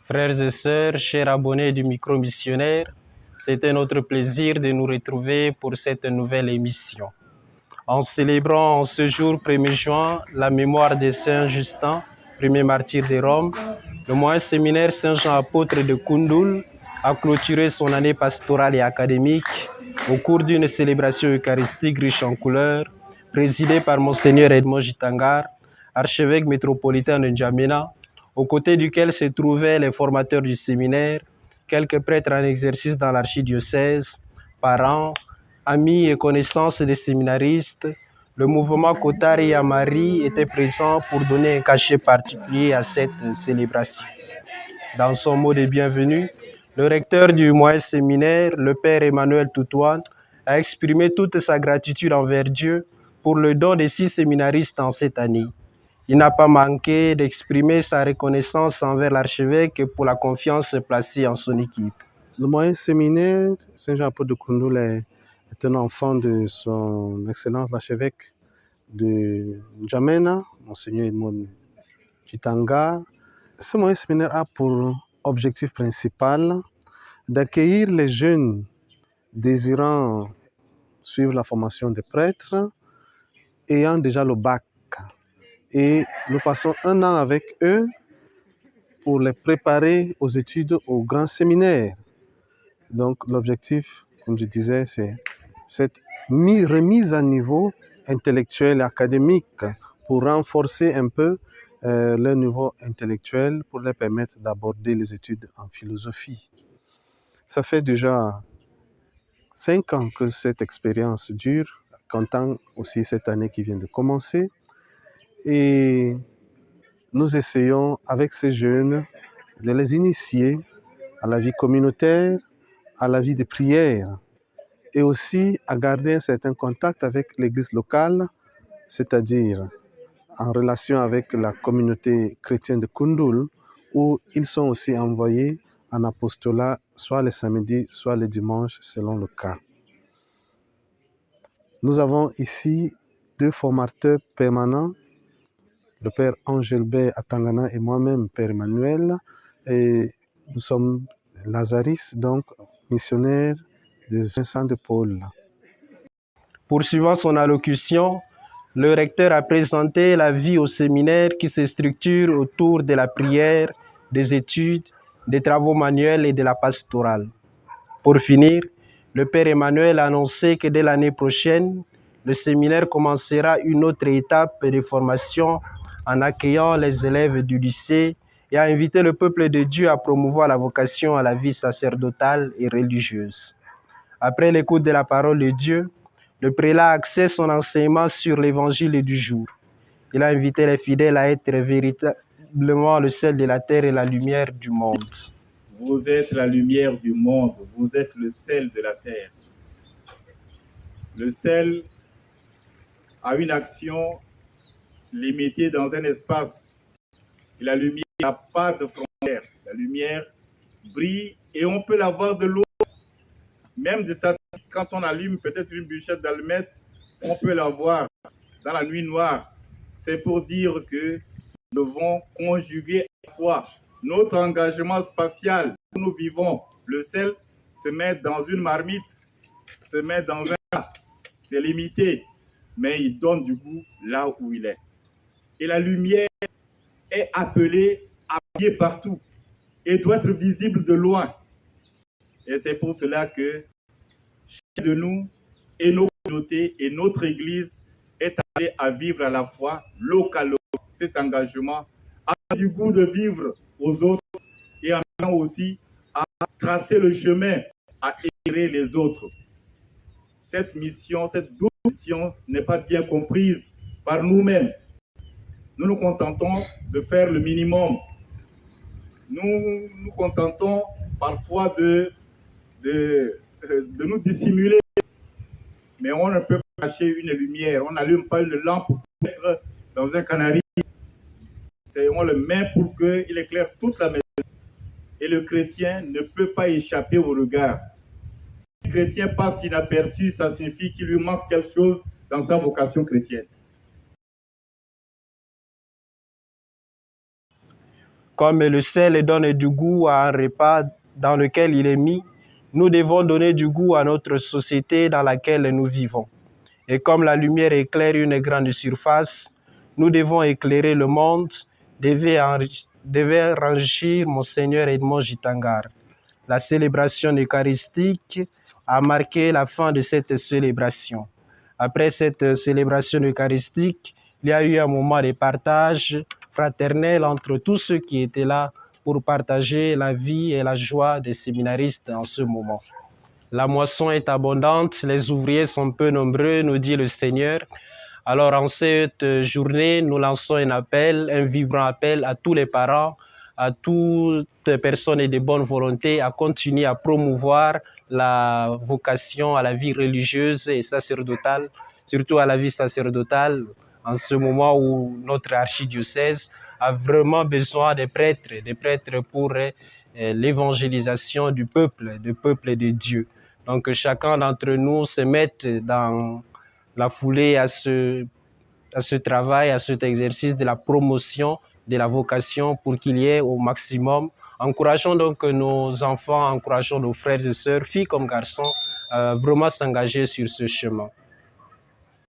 Frères et sœurs, chers abonnés du micro-missionnaire, c'est un autre plaisir de nous retrouver pour cette nouvelle émission. En célébrant en ce jour 1er juin la mémoire de Saint Justin, premier martyr de Rome, le moyen séminaire Saint-Jean apôtre de Koundoul a clôturé son année pastorale et académique au cours d'une célébration eucharistique riche en couleurs, présidée par Monseigneur Edmond Jitangar, archevêque métropolitain de N'Djamena, aux côtés duquel se trouvaient les formateurs du séminaire, quelques prêtres en exercice dans l'archidiocèse, parents, amis et connaissances des séminaristes. Le mouvement Kotari Amari était présent pour donner un cachet particulier à cette célébration. Dans son mot de bienvenue, le recteur du moyen séminaire, le père Emmanuel Toutouane, a exprimé toute sa gratitude envers Dieu pour le don des 6 séminaristes en cette année. Il n'a pas manqué d'exprimer sa reconnaissance envers l'archevêque pour la confiance placée en son équipe. Le moyen séminaire Saint-Jean-Apôtre de Koundoul est un enfant de son excellence l'archevêque de N'Djamena, Monseigneur Edmond Jitangar. Ce moyen séminaire a pour objectif principal d'accueillir les jeunes désirant suivre la formation des prêtres, ayant déjà le bac. Et nous passons un an avec eux pour les préparer aux études au grand séminaire. Donc l'objectif, comme je disais, c'est cette remise à niveau intellectuel et académique pour renforcer un peu leur niveau intellectuel, pour leur permettre d'aborder les études en philosophie. Ça fait déjà 5 ans que cette expérience dure, comptant aussi cette année qui vient de commencer. Et nous essayons avec ces jeunes de les initier à la vie communautaire, à la vie de prière, et aussi à garder un certain contact avec l'église locale, c'est-à-dire en relation avec la communauté chrétienne de Koundoul, où ils sont aussi envoyés en apostolat, soit les samedis, soit les dimanches, selon le cas. Nous avons ici 2 formateurs permanents, le père Angelbert Atangana et moi-même, père Emmanuel, et nous sommes lazaristes, donc missionnaires de Vincent de Paul. Poursuivant son allocution, le recteur a présenté la vie au séminaire qui se structure autour de la prière, des études, des travaux manuels et de la pastorale. Pour finir, le père Emmanuel a annoncé que dès l'année prochaine, le séminaire commencera une autre étape de formation en accueillant les élèves du lycée et a invité le peuple de Dieu à promouvoir la vocation à la vie sacerdotale et religieuse. Après l'écoute de la parole de Dieu, le prélat a axé son enseignement sur l'évangile du jour. Il a invité les fidèles à être véritablement le sel de la terre et la lumière du monde. Vous êtes la lumière du monde, vous êtes le sel de la terre. Le sel a une action limitée dans un espace. Et la lumière n'a pas de frontières. La lumière brille et on peut la voir de loin. Même de sa quand on allume peut-être une bûchette d'allumettes, on peut la voir dans la nuit noire. C'est pour dire que nous devons conjuguer à la fois notre engagement spatial où nous vivons. Le sel se met dans une marmite, se met dans un plat. C'est limité, mais il donne du goût là où il est. Et la lumière est appelée à briller partout et doit être visible de loin. Et c'est pour cela que chacun de nous et nos communautés et notre Église est appelée à vivre à la fois localement cet engagement, à du goût de vivre aux autres et en même temps aussi à tracer le chemin, à éclairer les autres. Cette mission, cette double mission n'est pas bien comprise par nous-mêmes. Nous nous contentons de faire le minimum. Nous nous contentons parfois de nous dissimuler, mais on ne peut pas cacher une lumière. On n'allume pas une lampe pour mettre dans un canari. On le met pour qu'il éclaire toute la maison. Et le chrétien ne peut pas échapper au regard. Si le chrétien passe inaperçu, ça signifie qu'il lui manque quelque chose dans sa vocation chrétienne. Comme le sel donne du goût à un repas dans lequel il est mis, nous devons donner du goût à notre société dans laquelle nous vivons. Et comme la lumière éclaire une grande surface, nous devons éclairer le monde, devait enrichir Monseigneur Edmond Jitangar. La célébration eucharistique a marqué la fin de cette célébration. Après cette célébration eucharistique, il y a eu un moment de partage fraternel entre tous ceux qui étaient là pour partager la vie et la joie des séminaristes en ce moment. La moisson est abondante, les ouvriers sont peu nombreux, nous dit le Seigneur. Alors en cette journée, nous lançons un appel, un vibrant appel à tous les parents, à toutes personnes de bonne volonté à continuer à promouvoir la vocation à la vie religieuse et sacerdotale, surtout à la vie sacerdotale, en ce moment où notre archidiocèse a vraiment besoin des prêtres pour l'évangélisation du peuple de Dieu. Donc chacun d'entre nous se mette dans la foulée à ce travail, à cet exercice de la promotion de la vocation pour qu'il y ait au maximum. Encourageons donc nos enfants, encourageons nos frères et sœurs, filles comme garçons, à vraiment s'engager sur ce chemin.